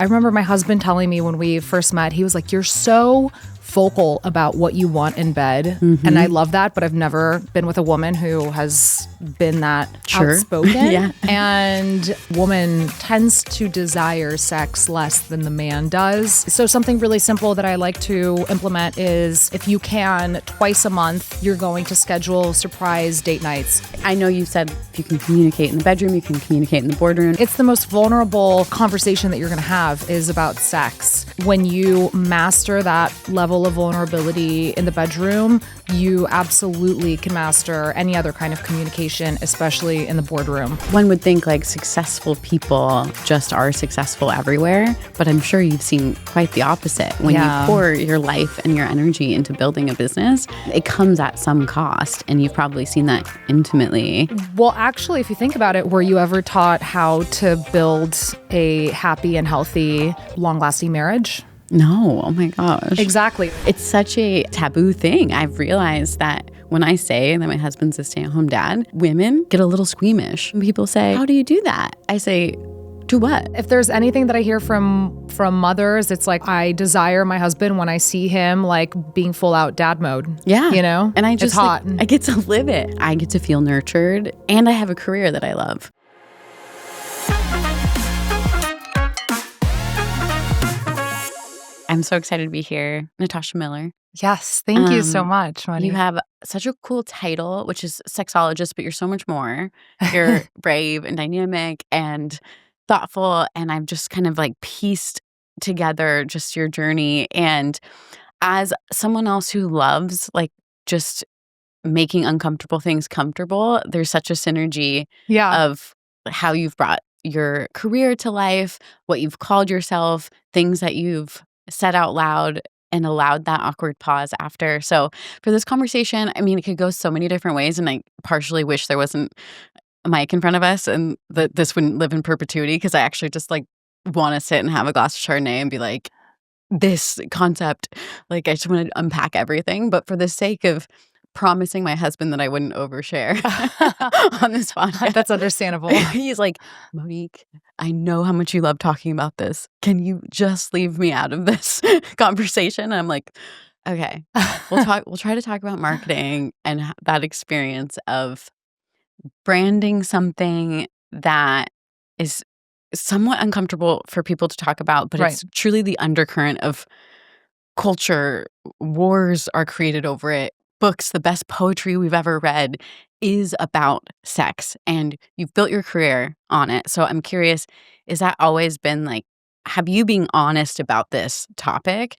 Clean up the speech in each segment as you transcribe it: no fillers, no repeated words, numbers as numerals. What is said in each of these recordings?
I remember my husband telling me when we first met, he was like, you're so vocal about what you want in bed. Mm-hmm. And I love that, but I've never been with a woman who has been that outspoken. Yeah. And woman tends to desire sex less than the man does. So something really simple that I like to implement is if you can, twice a month, you're going to schedule surprise date nights. I know you said if you can communicate in the bedroom, you can communicate in the boardroom. It's the most vulnerable conversation that you're going to have is about sex. When you master that level of vulnerability in the bedroom, you absolutely can master any other kind of communication, especially in the boardroom. One would think like successful people just are successful everywhere, but I'm sure you've seen quite the opposite. When you pour your life and your energy into building a business, it comes at some cost, and you've probably seen that intimately. Well, actually, if you think about it, were you ever taught how to build a happy and healthy, long-lasting marriage? No. Oh my gosh. Exactly. It's such a taboo thing. I've realized that when I say that my husband's a stay-at-home dad, women get a little squeamish. And people say, how do you do that? I say, do what? If there's anything that I hear from mothers, it's like, I desire my husband when I see him like being full out dad mode. Yeah. You know? And I just, it's hot. I get to live it. I get to feel nurtured, and I have a career that I love. I'm so excited to be here. Natassia Miller. Yes. Thank you so much, Monique. You have such a cool title, which is Sexologist, but you're so much more. You're brave and dynamic and thoughtful. And I've just kind of like pieced together just your journey. And as someone else who loves like just making uncomfortable things comfortable, there's such a synergy of how you've brought your career to life, what you've called yourself, things that you've said out loud and allowed that awkward pause after. So for this conversation, I mean, it could go so many different ways, and I partially wish there wasn't a mic in front of us and that this wouldn't live in perpetuity, because I actually just like want to sit and have a glass of Chardonnay and be like, this concept, like I just want to unpack everything. But for the sake of promising my husband that I wouldn't overshare on this podcast. That's understandable. He's like, Monique, I know how much you love talking about this. Can you just leave me out of this conversation? And I'm like, okay, we'll try to talk about marketing and that experience of branding something that is somewhat uncomfortable for people to talk about, but it's truly the undercurrent of culture. Wars are created over it. Books, the best poetry we've ever read is about sex, and you've built your career on it. So I'm curious, is that always been like, have you being honest about this topic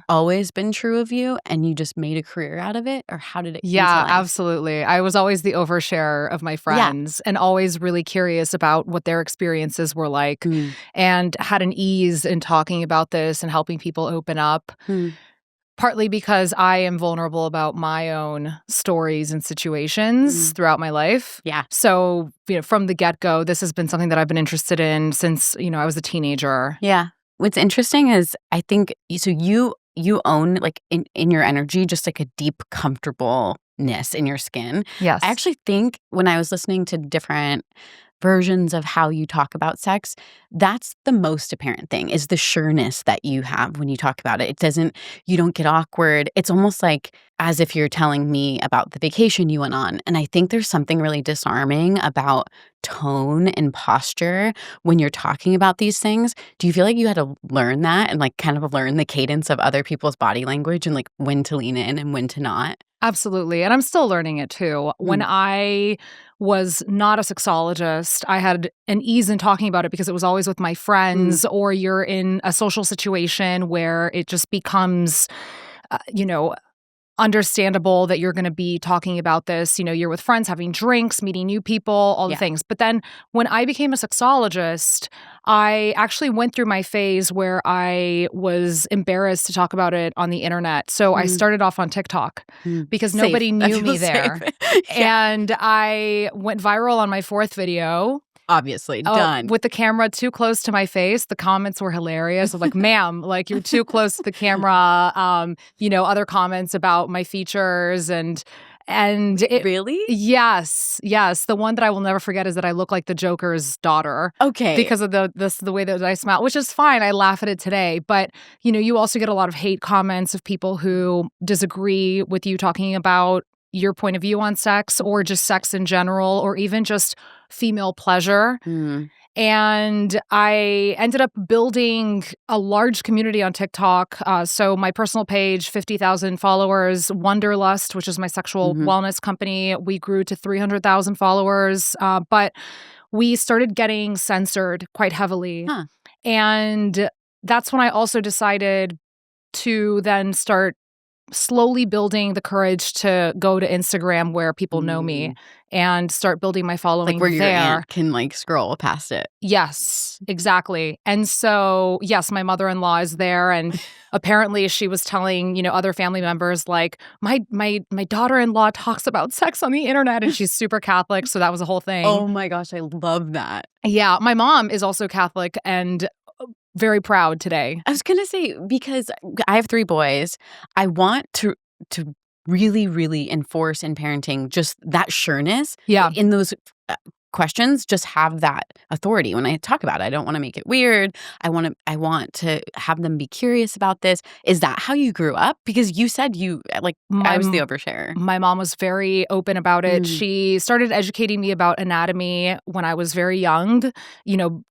always been true of you, and you just made a career out of it? Or how did it come to life? Absolutely. I was always the oversharer of my friends and always really curious about what their experiences were like and had an ease in talking about this and helping people open up. Partly because I am vulnerable about my own stories and situations throughout my life. Yeah. So, from the get-go, this has been something that I've been interested in since, I was a teenager. Yeah. What's interesting is I think, so you own like in your energy, just like a deep comfortableness in your skin. Yes. I actually think when I was listening to different versions of how you talk about sex, that's the most apparent thing, is the sureness that you have when you talk about it. You don't get awkward. It's almost like as if you're telling me about the vacation you went on. And I think there's something really disarming about tone and posture when you're talking about these things. Do you feel like you had to learn that and like kind of learn the cadence of other people's body language and like when to lean in and when to not? Absolutely. And I'm still learning it too. When I was not a sexologist, I had an ease in talking about it because it was always with my friends, or you're in a social situation where it just becomes, understandable that you're going to be talking about this. You're with friends, having drinks, meeting new people, all the things. But then when I became a sexologist, I actually went through my phase where I was embarrassed to talk about it on the internet. So I started off on TikTok because nobody knew me there. And I went viral on my 4th video. Obviously, done. With the camera too close to my face. The comments were hilarious. I was like, ma'am, like you're too close to the camera. Other comments about my features. And And Really? Yes. The one that I will never forget is that I look like the Joker's daughter. Okay. Because of the way that I smile, which is fine. I laugh at it today. But, you also get a lot of hate comments of people who disagree with you talking about your point of view on sex or just sex in general or even just female pleasure. And I ended up building a large community on TikTok. So my personal page, 50,000 followers. Wonderlust, which is my sexual wellness company, we grew to 300,000 followers. But we started getting censored quite heavily. And that's when I also decided to then start slowly building the courage to go to Instagram where people know me and start building my following like where there. your aunt can scroll past it. Yes, exactly. And so, yes, my mother-in-law is there, and apparently she was telling, other family members like, my daughter-in-law talks about sex on the internet, and she's super Catholic, so that was a whole thing. Oh my gosh, I love that. Yeah, my mom is also Catholic and very proud today. I was gonna say, because I have 3 boys, I want to really, really enforce in parenting just that sureness. Yeah. In those questions, just have that authority when I talk about it. I don't want to make it weird. I want to have them be curious about this. Is that how you grew up? Because you said I was the oversharer. My mom was very open about it. She started educating me about anatomy when I was very young,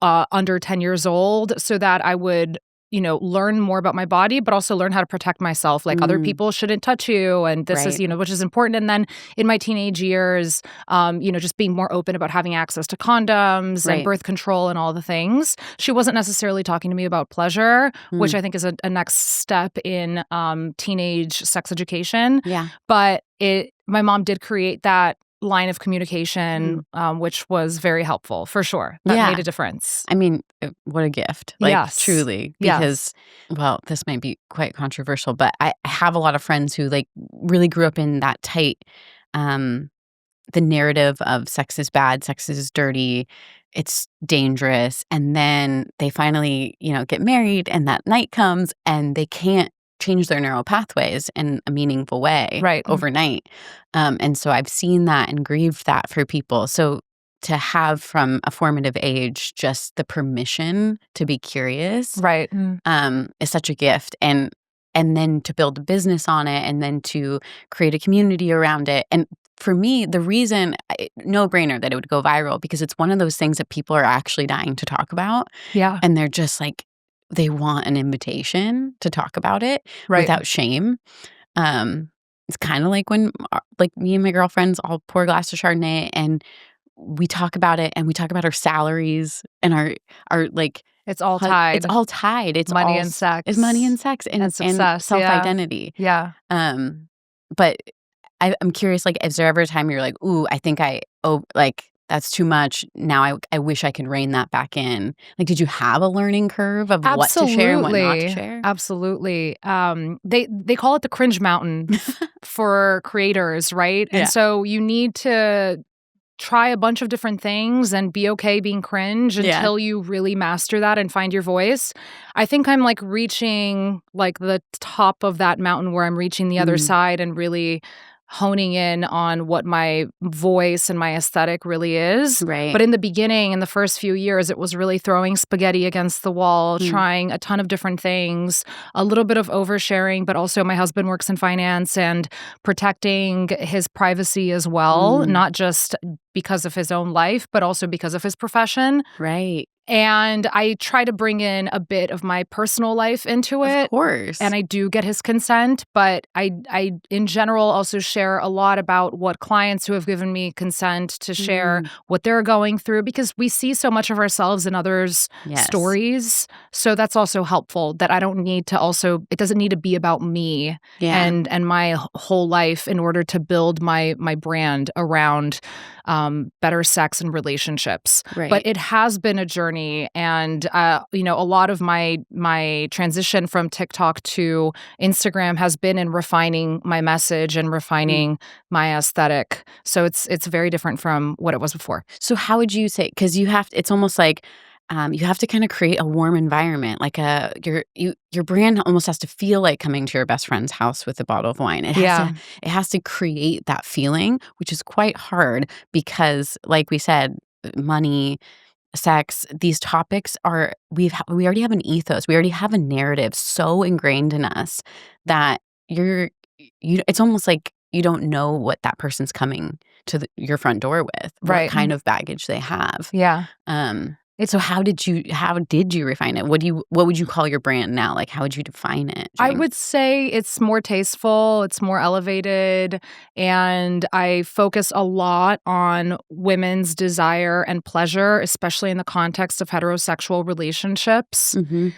under 10 years old, so that I would learn more about my body, but also learn how to protect myself. Like other people shouldn't touch you. And this is, which is important. And then in my teenage years, just being more open about having access to condoms and birth control and all the things. She wasn't necessarily talking to me about pleasure, which I think is a next step in teenage sex education. Yeah. But my mom did create that line of communication, which was very helpful for sure. That made a difference. I mean, what a gift. Yes. Truly. Because, well, this might be quite controversial, but I have a lot of friends who really grew up in that tight, the narrative of sex is bad, sex is dirty, it's dangerous. And then they finally, get married and that night comes and they can't change their neural pathways in a meaningful way overnight. And so I've seen that and grieved that for people. So to have from a formative age just the permission to be curious is such a gift. And then to build a business on it and then to create a community around it. And for me, the reason, no-brainer that it would go viral, because it's one of those things that people are actually dying to talk about. Yeah. And they're just they want an invitation to talk about it without shame. It's kind of like when me and my girlfriends all pour a glass of Chardonnay and we talk about it and we talk about our salaries and our it's all tied. It's all tied. It's money and sex. It's money and sex and success, and self-identity. Yeah. But I'm curious, is there ever a time you're like, ooh, I think that's too much. Now I wish I could rein that back in. Did you have a learning curve of what to share and what not to share? Absolutely. They call it the cringe mountain for creators, right? Yeah. And so you need to try a bunch of different things and be okay being cringe until you really master that and find your voice. I think I'm reaching the top of that mountain where I'm reaching the other side and really honing in on what my voice and my aesthetic really is. Right. But in the beginning, in the first few years, it was really throwing spaghetti against the wall, trying a ton of different things, a little bit of oversharing, but also my husband works in finance and protecting his privacy as well, not just because of his own life, but also because of his profession. Right. And I try to bring in a bit of my personal life into it. Of course. And I do get his consent, but I in general also share a lot about what clients who have given me consent to share what they're going through, because we see so much of ourselves in others' stories. So that's also helpful, that I don't need to it doesn't need to be about me and my whole life in order to build my brand around better sex and relationships. Right. But it has been a journey. And, a lot of my transition from TikTok to Instagram has been in refining my message and refining my aesthetic. So it's very different from what it was before. So how would you say, because it's almost like you have to kind of create a warm environment, like your brand almost has to feel like coming to your best friend's house with a bottle of wine. Yeah. It has to create that feeling, which is quite hard because, like we said, money, sex, these topics are we already have an ethos, we already have a narrative so ingrained in us that it's almost like you don't know what that person's coming to your front door with, what Right. kind of baggage they have. Yeah. So how did you refine it? What would you call your brand now? Like, how would you define it, I Jane? would say it's more tasteful, it's more elevated, and I focus a lot on women's desire and pleasure, especially in the context of heterosexual relationships. Mhm.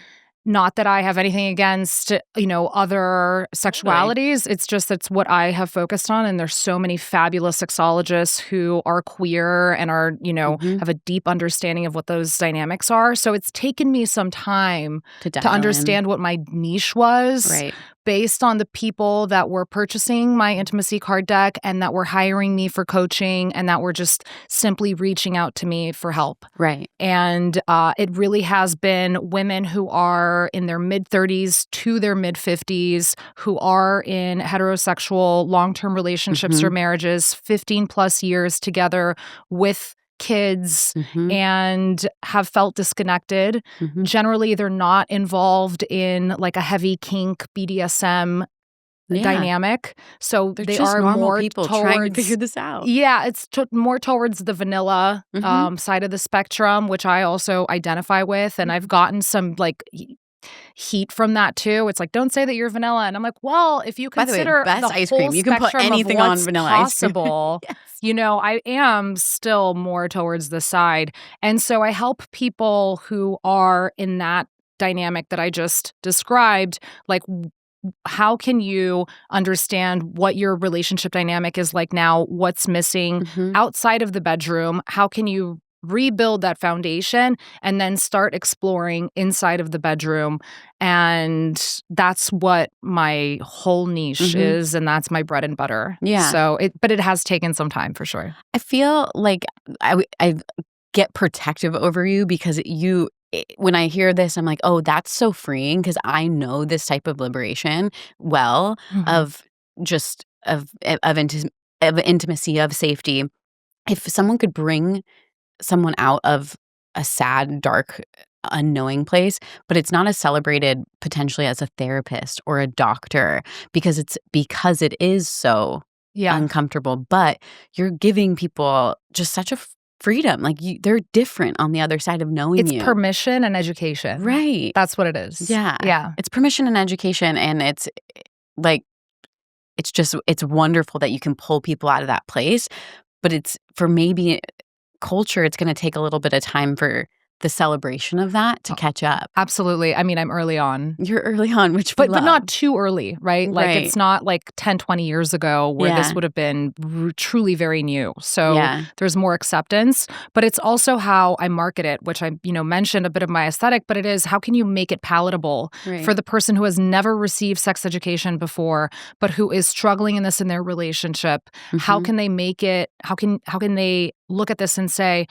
Not that I have anything against, other Totally. sexualities. It's just that's what I have focused on. And there's so many fabulous sexologists who are queer and are, Mhm. have a deep understanding of what those dynamics are. So it's taken me some time To to dial in. understand what my niche was Right. based on the people that were purchasing my intimacy card deck and that were hiring me for coaching and that were just simply reaching out to me for help. Right. And it really has been women who are in their mid-30s to their mid-50s who are in heterosexual long-term relationships or Mhm. marriages, 15 plus years together with kids Mhm. and have felt disconnected. Mhm. Generally, they're not involved in like a heavy kink BDSM Yeah. dynamic. So They're they just are normal more people trying to figure towards this out. yeah, it's more towards the vanilla Mhm. side of the spectrum, which I also identify with. And I've Mhm. gotten some like heat from that too. It's like, don't say that you're vanilla. And I'm like, well, if you By the way, consider best the ice whole cream. You can put spectrum of anything on what's vanilla ice cream. possible, Yes. I am still more towards the side. And so I help people who are in that dynamic that I just described, like how can you understand what your relationship dynamic is like now, what's missing Mhm. outside of the bedroom? How can you rebuild that foundation and then start exploring inside of the bedroom? And that's what my whole niche Mhm. is, and that's my bread and butter. Yeah. But it has taken some time for sure. I feel like I get protective over you because when I hear this, I'm like, "Oh, that's so freeing," because I know this type of liberation well, Mhm. of just of intimacy, of safety. If someone could bring someone out of a sad, dark, unknowing place, but it's not as celebrated potentially as a therapist or a doctor because it is so Yeah. uncomfortable, but you're giving people just such a freedom. Like they're different on the other side of knowing It's you. permission and education. Right. That's what it is. Yeah. Yeah. It's permission and education, and it's like it's wonderful that you can pull people out of that place, but it's for maybe culture, it's gonna take a little bit of time for the celebration of that to catch up. Absolutely. I mean, I'm early on. You're early on, which we But love. not too early, right? Like, Right. it's not like 10, 20 years ago where Yeah. this would have been truly very new. So Yeah. there's more acceptance, but it's also how I market it, which I, mentioned a bit of my aesthetic, but it is how can you make it palatable Right. for the person who has never received sex education before, but who is struggling in this in their relationship? How Mhm. can they make it, how can they look at this and say,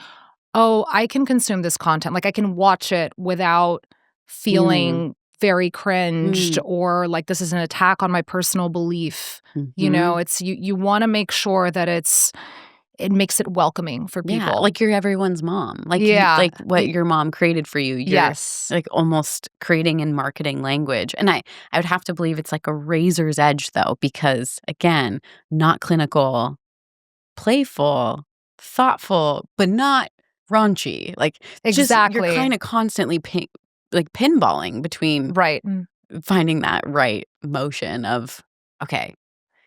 oh, I can consume this content. Like I can watch it without Mm. feeling very cringed Mm. or like this is an attack on my personal belief. Mhm. It's you want to make sure that it makes it welcoming for Yeah, people. like you're everyone's mom. Like Yeah. like what your mom created for you, you're Yes. like almost creating and marketing language. And I would have to believe it's like a razor's edge though, because again, not clinical, playful, thoughtful, but not raunchy. Like just you're Exactly. kind of constantly pinballing between Right. finding that right motion of okay.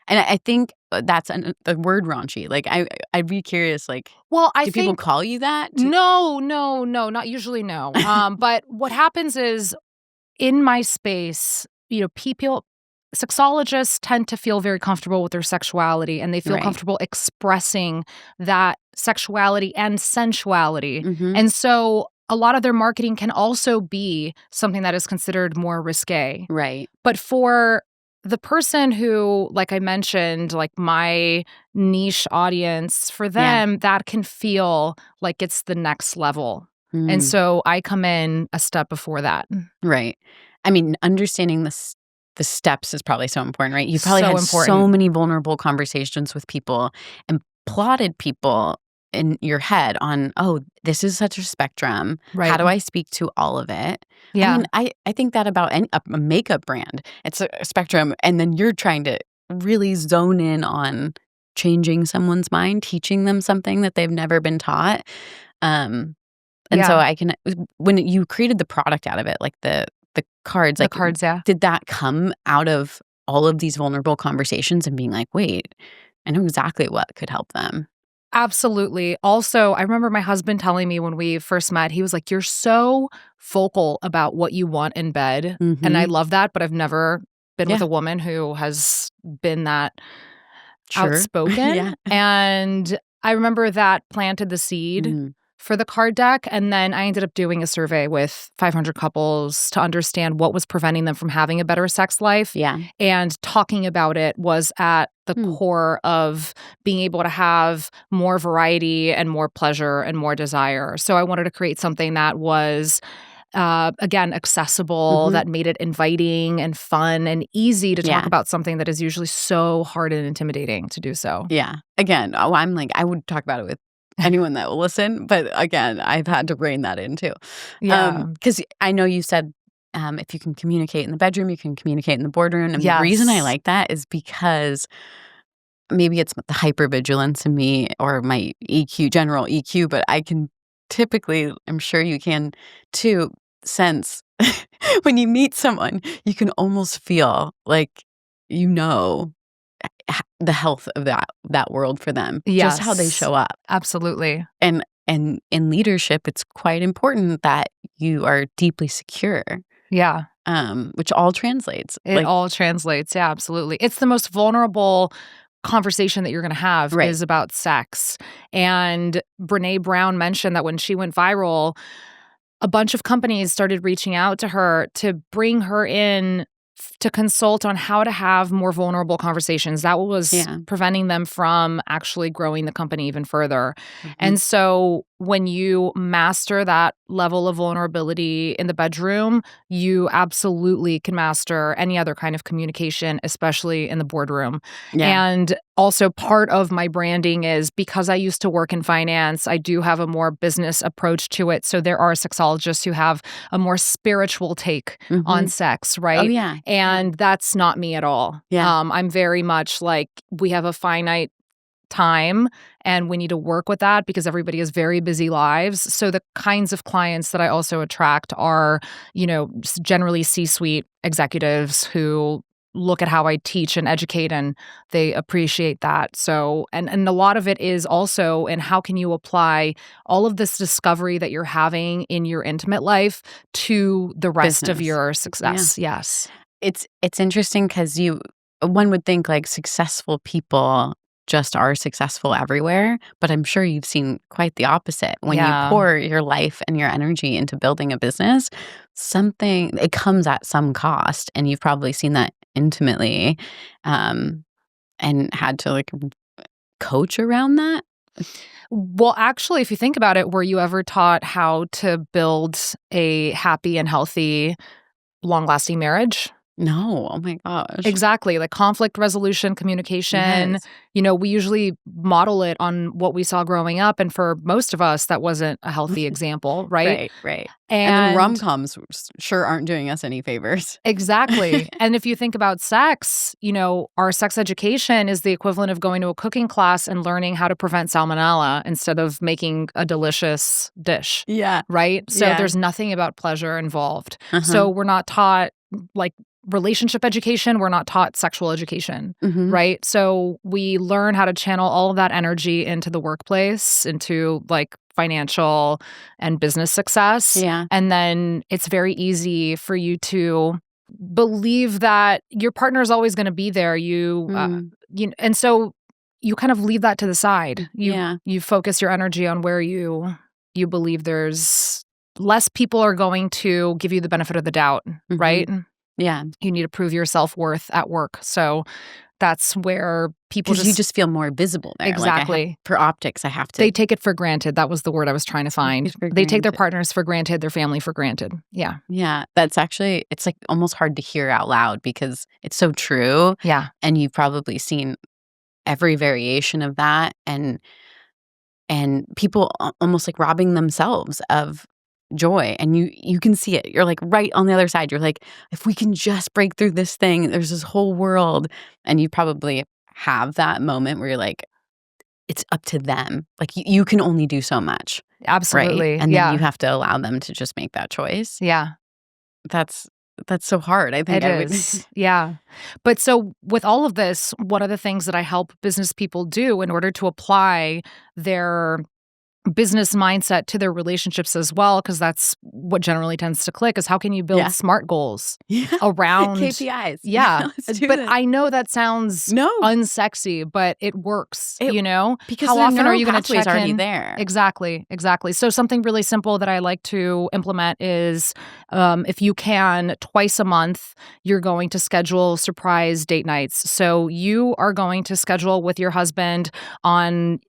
And I think that's the word raunchy. Like I'd be curious. Like, Well, I do people think call you that? no, not usually no. But what happens is in my space, people, sexologists tend to feel very comfortable with their sexuality and they feel Right. comfortable expressing that sexuality and sensuality. Mhm. And so a lot of their marketing can also be something that is considered more risque. Right. But for the person who, like I mentioned, like my niche audience, for Yeah. them, that can feel like it's the next level. And so I come in a step before that. Right. I mean, understanding the steps is probably so important, right? You probably So had so important. many vulnerable conversations with people and plotted people in your head on, oh, this is such a spectrum. How Right. do I speak to all of it? I Yeah. mean, I think that about a makeup brand. It's a spectrum, and then you're trying to really zone in on changing someone's mind, teaching them something that they've never been taught. And so Yeah. I can when you created the product out of it, like the cards, The like, cards, yeah. did that come out of all of these vulnerable conversations and being like, "Wait, I know exactly what could help them." Absolutely. Also, I remember my husband telling me when we first met, he was like, "You're so vocal about what you want in bed." And I Mhm. love that, but I've never been with Yeah. a woman who has been that Sure. outspoken. Yeah. And I remember that planted the seed Mhm. for the card deck. And then I ended up doing a survey with 500 couples to understand what was preventing them from having a better sex life. Yeah. And talking about it was at the Mm. core of being able to have more variety and more pleasure and more desire. So I wanted to create something that was again, accessible, Mhm. that made it inviting and fun and easy to talk Yeah. about something that is usually so hard and intimidating to do so. Yeah. Again, I'm like, I would talk about it with anyone that will listen, but again, I've had to rein that in too. Yeah. Because I know you said, if you can communicate in the bedroom, you can communicate in the boardroom, and the reason I Yes. like that is because maybe it's the hypervigilance in me or my EQ, general EQ, but I can typically, I'm sure you can too, sense when you meet someone, you can almost feel like you know the health of that world for them, just how they Yes. show up. Absolutely. And in leadership, it's quite important that you are deeply secure, Yeah. which all translates. It Like, all translates. Yeah, absolutely. It's the most vulnerable conversation that you're going to have right. is about sex. And Brené Brown mentioned that when she went viral, a bunch of companies started reaching out to her to bring her in to consult on how to have more vulnerable conversations. That was Yeah. preventing them from actually growing the company even further. Mhm. And so when you master that level of vulnerability in the bedroom, you absolutely can master any other kind of communication, especially in the boardroom. Yeah. And also, part of my branding is because I used to work in finance, I do have a more business approach to it. So there are sexologists who have a more spiritual take on Mhm. sex, Oh, right? yeah. Yeah. And that's not me at all. Yeah. I'm very much like, we have a finite time and we need to work with that because everybody has very busy lives. So the kinds of clients that I also attract are, generally C-suite executives who look at how I teach and educate and they appreciate that. So and a lot of it is also in how can you apply all of this discovery that you're having in your intimate life to the rest of Business. your Yeah. success. Yes. It's interesting because one would think, like, successful people just are successful everywhere, but I'm sure you've seen quite the opposite. When you Yeah. pour your life and your energy into building a business, it comes at some cost, and you've probably seen that intimately, um, and had to, like, coach around that? Well, actually, if you think about it, were you ever taught how to build a happy and healthy, long-lasting marriage? No. Oh my gosh. Exactly, like conflict resolution, communication, Yes. we usually model it on what we saw growing up, and for most of us, that wasn't a healthy example, right? Right, right. And then And rom-coms sure aren't doing us any favors. exactly, and if you think about sex, our sex education is the equivalent of going to a cooking class and learning how to prevent salmonella instead of making a delicious dish, Yeah. right? So Yeah. there's nothing about pleasure involved. Uh-huh. So we're not taught, like, relationship education, we're not taught sexual education, Mhm. right? So we learn how to channel all of that energy into the workplace, into like financial and business success. Yeah. And then it's very easy for you to believe that your partner is always going to be there. Mm. And so you kind of leave that to the side. Yeah. You focus your energy on where you believe there's less people are going to give you the benefit of the doubt, right? Mhm. Yeah. You need to prove your self-worth at work. So That's where people Because you just feel more visible there. Exactly. Like for optics, I have to. They take it for granted. That was the word I was trying to find. They take their partners for granted, their family for granted. Yeah. Yeah. That's actually, it's like almost hard to hear out loud because it's so true. Yeah. And you've probably seen every variation of that and people almost like robbing themselves of joy, and you can see it. You're like right on the other side. You're like, if we can just break through this thing, there's this whole world. And you probably have that moment where you're like, it's up to them. Like you can only do so much. Absolutely. Right? And then you have to allow them to just make that choice. Yeah. That's so hard. I think it is. Yeah. But so with all of this, one of the things that I help business people do in order to apply their business mindset to their relationships as well, because that's what generally tends to click, is how can you build smart goals around KPIs. Yeah. But this. I know that sounds unsexy, but it works, because how often are you going to check already in? There. Exactly. So something really simple that I like to implement is if you can, twice a month, you're going to schedule surprise date nights. So you are going to schedule with your husband on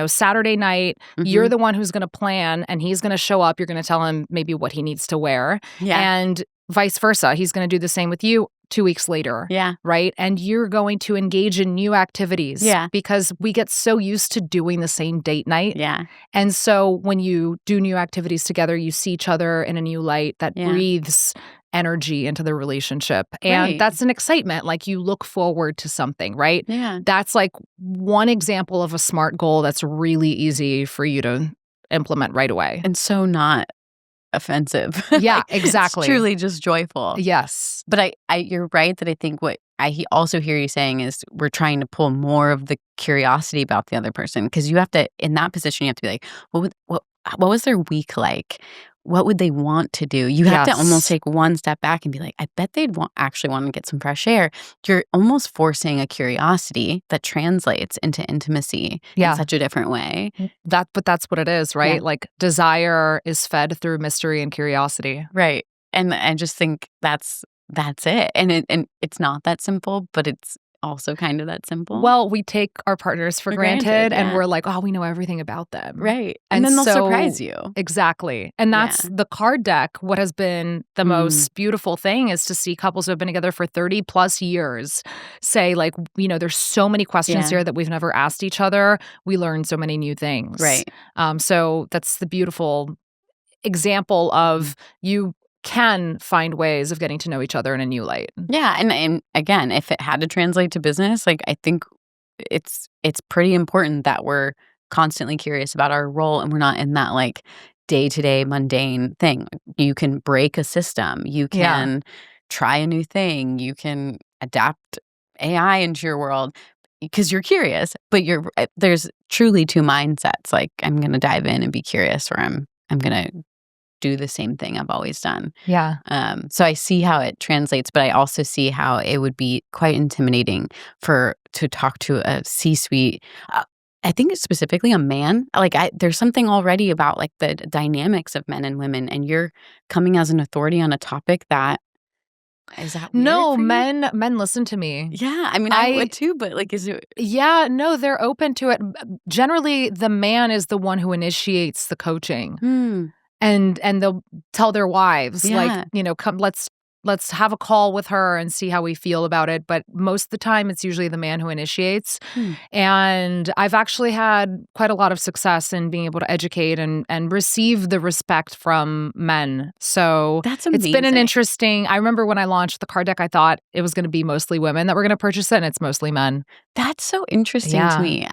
Saturday night, you're the one who's going to plan and he's going to show up. You're going to tell him maybe what he needs to wear. Yeah. And vice versa. He's going to do the same with you 2 weeks later. Yeah. Right. And you're going to engage in new activities. Yeah. Because we get so used to doing the same date night. Yeah. And so when you do new activities together, you see each other in a new light that breathes energy into the relationship. And that's an excitement. Like you look forward to something, right? Yeah. That's like one example of a SMART goal that's really easy for you to implement right away. And so not offensive. Yeah, exactly. It's truly just joyful. Yes. But you're right that I think what I also hear you saying is we're trying to pull more of the curiosity about the other person, because you have to, in that position, you have to be like, what was their week like? What would they want to do? You have to almost take one step back and be like, I bet they'd actually want to get some fresh air. You're almost forcing a curiosity that translates into intimacy in such a different way. But that's what it is, right? Yeah. Like desire is fed through mystery and curiosity. Right. And I just think that's it. And it's not that simple, but it's also kind of that simple. Well, we take our partners for granted and we're like, oh, we know everything about them. Right. And then they'll surprise you. Exactly. And that's the card deck. What has been the most beautiful thing is to see couples who have been together for 30 plus years say like, there's so many questions here that we've never asked each other. We learned so many new things. Right. So that's the beautiful example of you can find ways of getting to know each other in a new light. Yeah. And again, if it had to translate to business, like I think it's pretty important that we're constantly curious about our role and we're not in that like day-to-day mundane thing. You can break a system. You can try a new thing. You can adapt AI into your world because you're curious, but there's truly two mindsets. Like I'm going to dive in and be curious, or I'm going to do the same thing I've always done. Yeah. So I see how it translates, but I also see how it would be quite intimidating to talk to a C-suite. I think it's specifically a man. Like there's something already about like the dynamics of men and women, and you're coming as an authority on a topic that is that weird No, for you? men listen to me. Yeah, I mean I would too, but like is it? Yeah, no, they're open to it. Generally, the man is the one who initiates the coaching. And they'll tell their wives, like, come, let's have a call with her and see how we feel about it. But most of the time, it's usually the man who initiates. And I've actually had quite a lot of success in being able to educate and receive the respect from men. So that's amazing. It's been an interesting. I remember when I launched the card deck, I thought it was going to be mostly women that were going to purchase it, and it's mostly men. That's so interesting to me.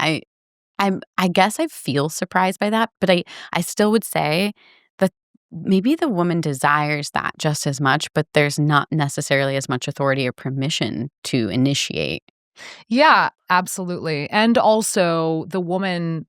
I guess I feel surprised by that, but I still would say that maybe the woman desires that just as much, but there's not necessarily as much authority or permission to initiate. Yeah, absolutely. And also the woman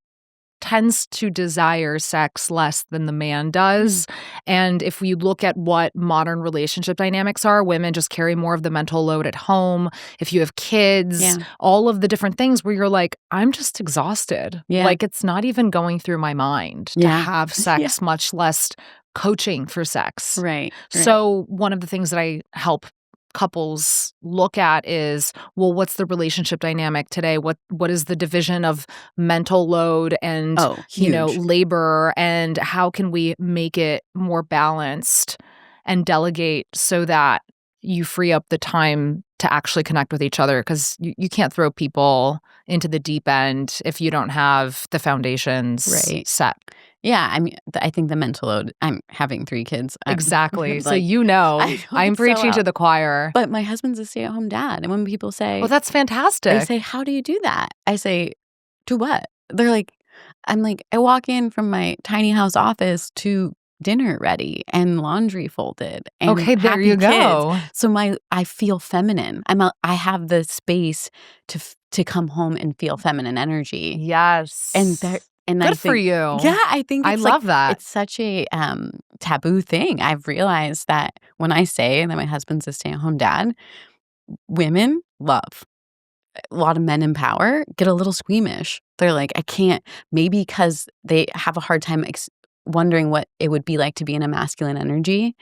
tends to desire sex less than the man does. And if we look at what modern relationship dynamics are, women just carry more of the mental load at home. If you have kids, all of the different things where you're like, I'm just exhausted. Like it's not even going through my mind to have sex, much less coaching for sex. Right. So one of the things that I help couples look at is, well, what's the relationship dynamic today? What is the division of mental load and huge. labor, and how can we make it more balanced and delegate so that you free up the time to actually connect with each other? Because you can't throw people into the deep end if you don't have the foundations set. Yeah, I mean, I think the mental load, I'm having 3 kids. Exactly. So I'm preaching to the choir. But my husband's a stay-at-home dad, and when people say— Oh, that's fantastic. They say, "How do you do that?" I say, "Do what?" They're like— I'm like, "I walk in from my tiny house office to dinner ready and laundry folded and okay, there happy you kids." go. So I feel feminine. I have the space to come home and feel feminine energy. Yes. And good I for think, you. Yeah, I think I love that. It's such a taboo thing. I've realized that when I say that my husband's a stay-at-home dad, women love. A lot of men in power get a little squeamish. They're like, I can't, maybe because they have a hard time wondering what it would be like to be in a masculine energy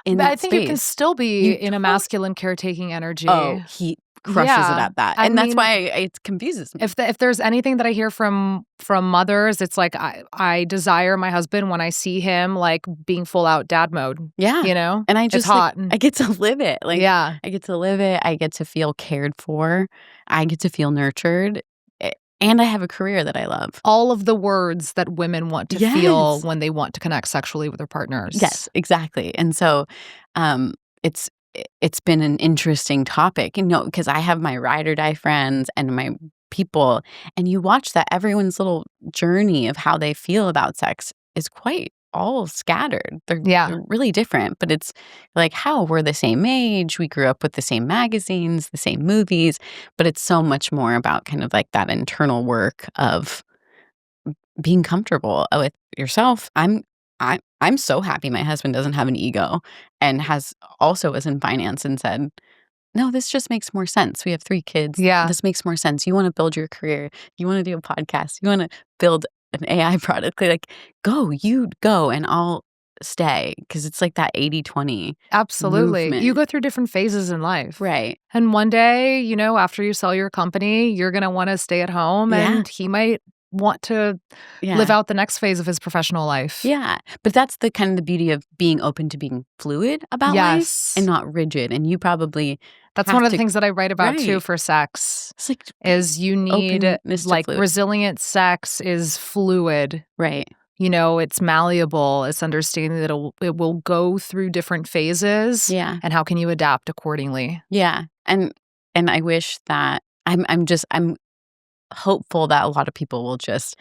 in But that I think you can space. still be in a masculine caretaking energy. Oh, he crushes it at that. And that's why it confuses me. If there's anything that I hear from mothers, it's like I desire my husband when I see him like being full out dad mode. Yeah. And I just it's hot. I get to live it. I get to live it. I get to feel cared for. I get to feel nurtured. And I have a career that I love. All of the words that women want to feel when they want to connect sexually with their partners. Yes, exactly. And so it's been an interesting topic, because I have my ride or die friends and my people, and you watch that everyone's little journey of how they feel about sex is quite all scattered. They're really different, but it's like how we're the same age, we grew up with the same magazines, the same movies, but it's so much more about kind of like that internal work of being comfortable with yourself. I'm so happy my husband doesn't have an ego and was in finance and said, no, this just makes more sense. We have 3 kids. Yeah. This makes more sense. You want to build your career. You want to do a podcast. You want to build an AI product. Like, you go and I'll stay, because it's like that 80-20 Absolutely. movement. You go through different phases in life. Right. And one day, after you sell your company, you're going to want to stay at home, and he might want to live out the next phase of his professional life. Yeah. But that's the kind of the beauty of being open to being fluid about life and not rigid. And you probably That's one of the things that I write about too for sex. It's like, is you need like resilient sex is fluid. Right. It's malleable. It's understanding that it will go through different phases. Yeah. And how can you adapt accordingly? Yeah. And I wish that I'm hopeful that a lot of people will just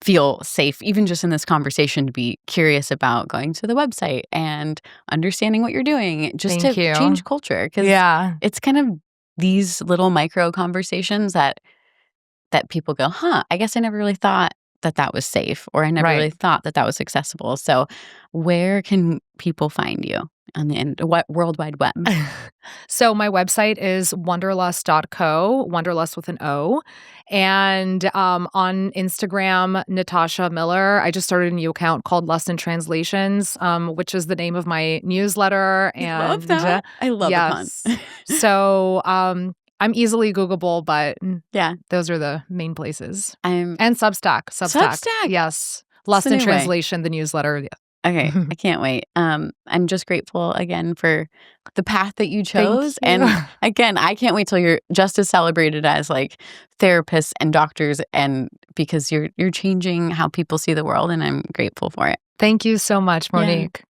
feel safe, even just in this conversation, to be curious about going to the website and understanding what you're doing, just to change culture. Because it's kind of these little micro conversations that people go, I guess I never really thought that was safe, or I never really thought that was accessible. So where can people find you on the World Wide Web? So my website is wonderlust.co, Wonderlust with an O. And on Instagram, Natassia Miller. I just started a new account called Lust in Translations, which is the name of my newsletter. And I love that. I love it. So I'm easily Googleable, but those are the main places. And Substack. Yes. Lust in Translation, the newsletter. Okay, I can't wait. I'm just grateful again for the path that you chose. And again, I can't wait till you're just as celebrated as like therapists and doctors, and because you're changing how people see the world, and I'm grateful for it. Thank you so much, Monique.